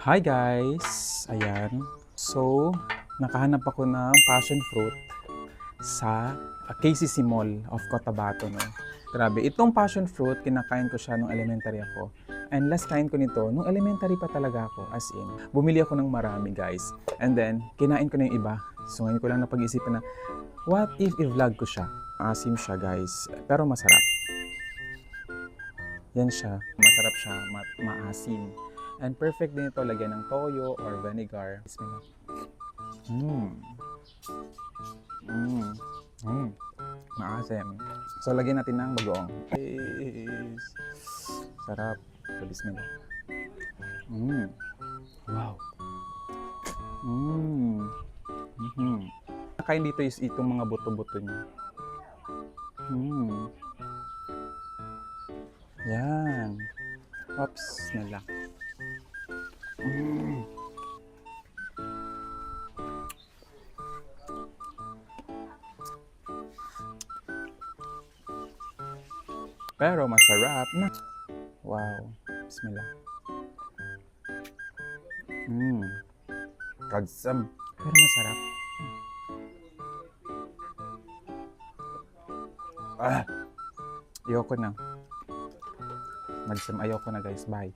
Hi guys! Ayan. So, nakahanap ako ng passion fruit sa KCC Mall of Cotabato. No? Grabe, itong passion fruit, kinakain ko siya nung elementary ako. And last kain ko nito, nung elementary pa talaga ako, as in. Bumili ako ng marami guys. And then, kinain ko na yung iba. So ngayon ko lang napag-isipan na, what if i-vlog ko siya? Asim siya guys, pero masarap. Yan siya. Masarap siya, maasim. And perfect din ito lagyan ng toyo or vinegar. Bismillah. Mmm. Mmm. Mmm. Maasim. So, lagyan natin ng bagoong. Yes. Sarap. So, bismillah. Mmm. Wow. Mmm. Mm-hmm. Nakain dito is itong mga buto-buto niya. Mmm. Yan. Oops. Bismillah. Mmm. Pero masarap na. Wow. Bismillah. Mmm. Kagsam. Pero masarap. Ah. Ayoko na. Magsam ayoko na guys. Bye.